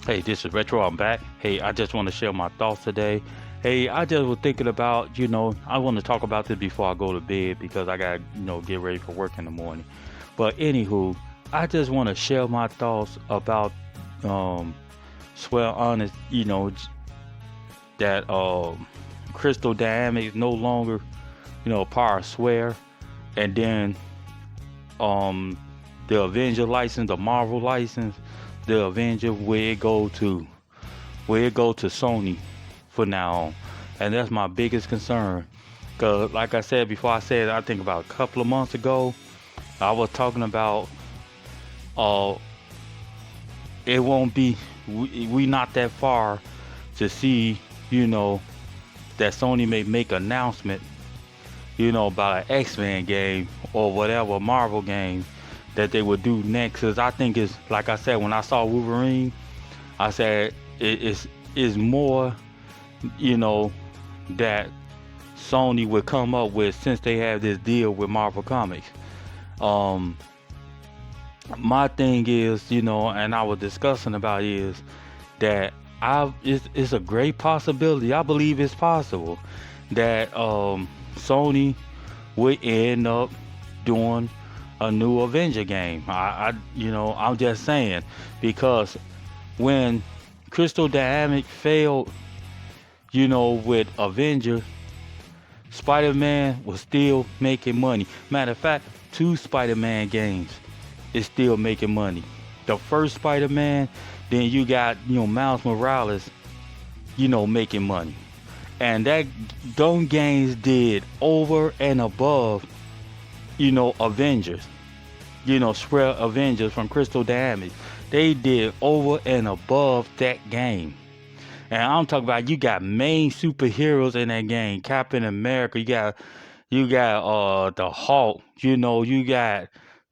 Hey, this is Retro. I'm back. Hey, I just want to share my thoughts today. Hey, I just was thinking about, I want to talk about this before I go to bed because I got, get ready for work in the morning. But anywho, I just want to share my thoughts about, um, swear honest, that Crystal Dynamics no longer, power swear, and then um, the Avenger license, the Marvel license, the Avenger where it go to Sony for now on. And that's my biggest concern. Cause like I said before, I said I think about a couple of months ago, I was talking about uh it won't be we not that far to see, you know, that Sony may make announcement, about an X-Men game or whatever Marvel game that they would do next. Cause I think it's like I said when I saw Wolverine, I said it's more, you know, that Sony would come up with since they have this deal with Marvel Comics. Um, my thing is, and I was discussing about is that it's a great possibility. I believe it's possible that Sony would end up doing a new Avenger game. I'm just saying because when Crystal Dynamics failed, with Avenger, Spider-Man was still making money. Matter of fact, two Spider-Man games is still making money. The first Spider-Man, then you got, Miles Morales, making money. And that those games did over and above, Avengers. Square Avengers from Crystal Dynamics. They did over and above that game. And I'm talking about you got main superheroes in that game. Captain America, you got the Hulk, you got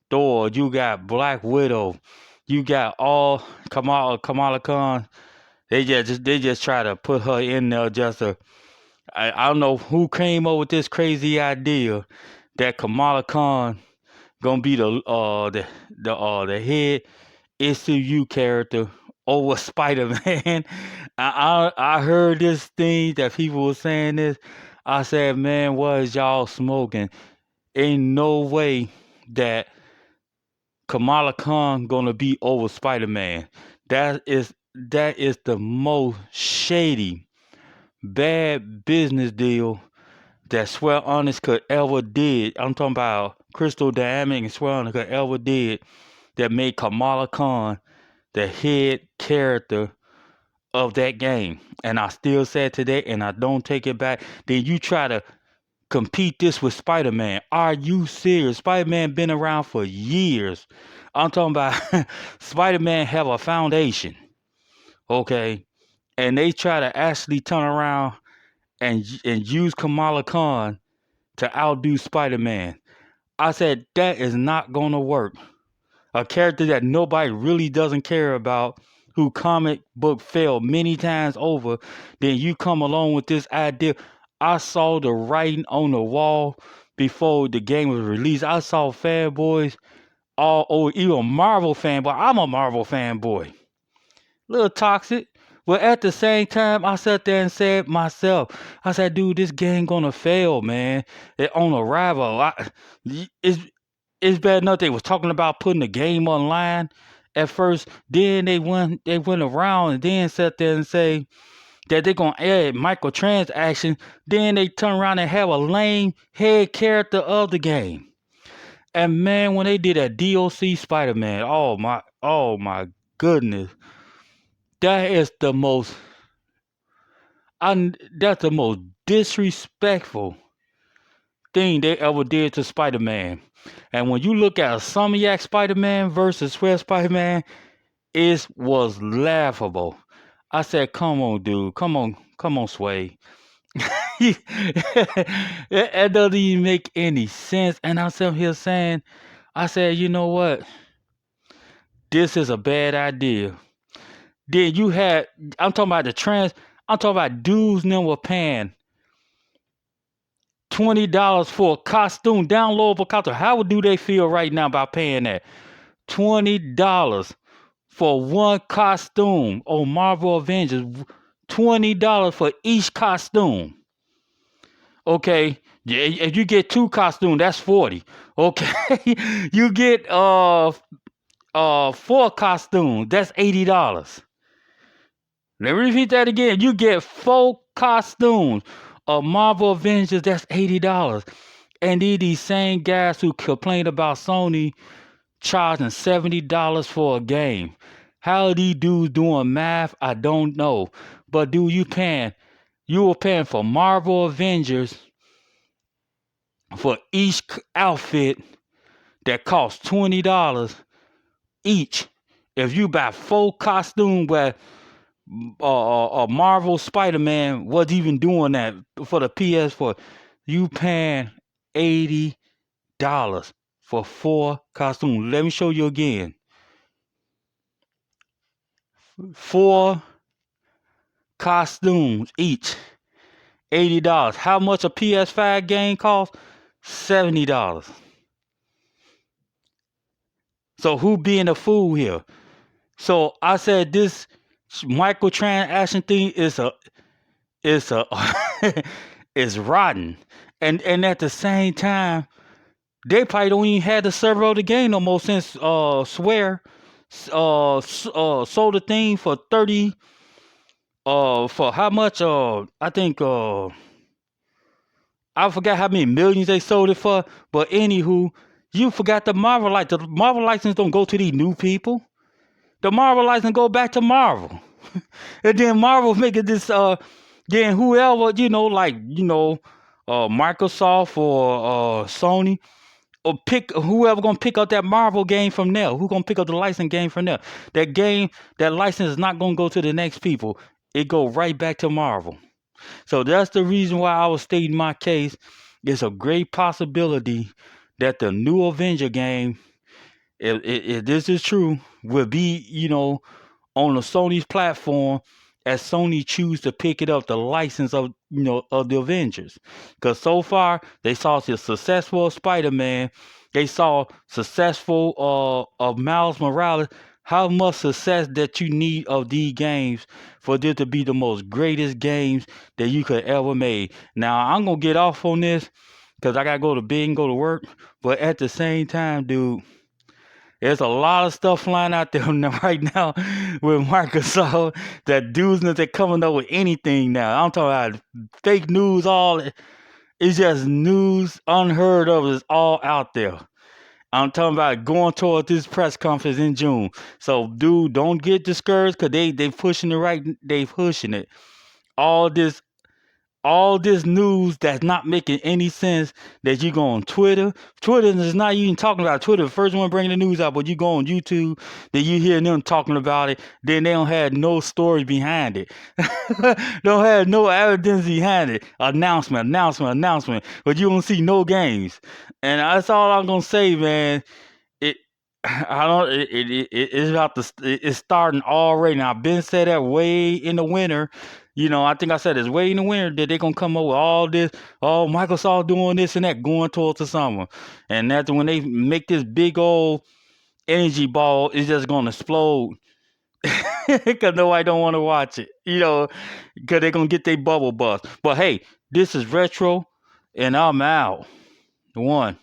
Thor, you got Black Widow, you got all Kamala Khan. They just try to put her in there just to I don't know who came up with this crazy idea that Kamala Khan gonna be the head SCU character over Spider-Man. I heard this thing that people were saying this. I said, man, what is y'all smoking? Ain't no way that Kamala Khan gonna be over Spider-Man. That is the most shady, bad business deal that Swear Honest could ever did. I'm talking about Crystal Dynamics and Swear Honest could ever did that made Kamala Khan the head character of that game. And I still say it today and I don't take it back. Then you try to compete this with Spider-Man. Are you serious? Spider-Man been around for years. I'm talking about Spider-Man have a foundation. Okay. And they try to actually turn around and use Kamala Khan to outdo Spider-Man. I said that is not gonna work. A character that nobody really doesn't care about, who comic book failed many times over, then you come along with this idea. I saw the writing on the wall before the game was released. I saw fanboys all over, even Marvel fanboy. I'm a Marvel fanboy. Little toxic. But at the same time, I sat there and said myself, I said, dude, this game gonna fail, man. On arrival, it's it's bad enough they was talking about putting the game online at first. Then they went around and then sat there and say that they're gonna add microtransaction. Then they turn around and have a lame head character of the game. And man, when they did that DOC Spider-Man, oh my goodness, that is the most that's the most disrespectful thing they ever did to Spider-Man. And when you look at a Insomniac Spider-Man versus Square Spider-Man, it was laughable. I said, come on, dude. Come on, Sway. It doesn't even make any sense. And I'm sitting here saying, I said, you know what? This is a bad idea. Then you had, I'm talking about dudes now were paying $20 for a costume, downloadable costume. How do they feel right now about paying that? $20 for one costume on Marvel Avengers. $20 for each costume. Okay, if you get two costumes, that's 40. Okay, you get four costumes, that's $80. Let me repeat that again. You get four costumes of Marvel Avengers, that's $80. And these same guys who complained about Sony charging $70 for a game. How these dudes doing math, I don't know. But dude, you were paying for Marvel Avengers for each outfit that costs $20 each. If you buy four costumes where Marvel Spiderman was even doing that for the PS4, you paying $80 for four costumes. Let me show you again. Four costumes each, $80. How much a PS5 game costs? $70. So who being a fool here? So I said this microtransaction thing is a is rotten, and at the same time they probably don't even have the server of the game no more since Swear sold the thing for 30 for how much I think I forgot how many millions they sold it for, but anywho, you forgot the Marvel license. The Marvel license don't go to these new people. The Marvel license go back to Marvel. And then Marvel making this then whoever, Microsoft or Sony, or pick whoever gonna pick up that Marvel game from there. Who gonna pick up the license game from there? That license is not gonna go to the next people. It go right back to Marvel. So that's the reason why I was stating my case. It's a great possibility that the new Avenger game, if this is true, will be, on the Sony's platform as Sony choose to pick it up, the license of of the Avengers. Because so far they saw the successful Spider-Man, they saw successful of Miles Morales. How much success that you need of these games for this to be the most greatest games that you could ever make. Now I'm gonna get off on this because I gotta go to bed and go to work. But at the same time, dude, there's a lot of stuff flying out there right now with Microsoft that dudes that coming up with anything now. I'm talking about fake news, it's just news unheard of is all out there. I'm talking about going toward this press conference in June. So, dude, don't get discouraged because they pushing it right. They pushing it. All this news that's not making any sense, that you go on Twitter. Twitter is not even talking about Twitter. The first one bringing the news out, but you go on YouTube, then you hear them talking about it. Then they don't have no story behind it. Don't have no evidence behind it. Announcement. But you don't see no games. And that's all I'm gonna say, man. It I don't. It's about to. It's starting already. Now I've been said that way in the winter. I think I said it's way in the winter that they're gonna come up with all this. Oh, Microsoft doing this and that, going towards the summer, and that's when they make this big old energy ball. It's just gonna explode because nobody don't want to watch it. Because they're gonna get their bubble bust. But hey, this is retro, and I'm out. One.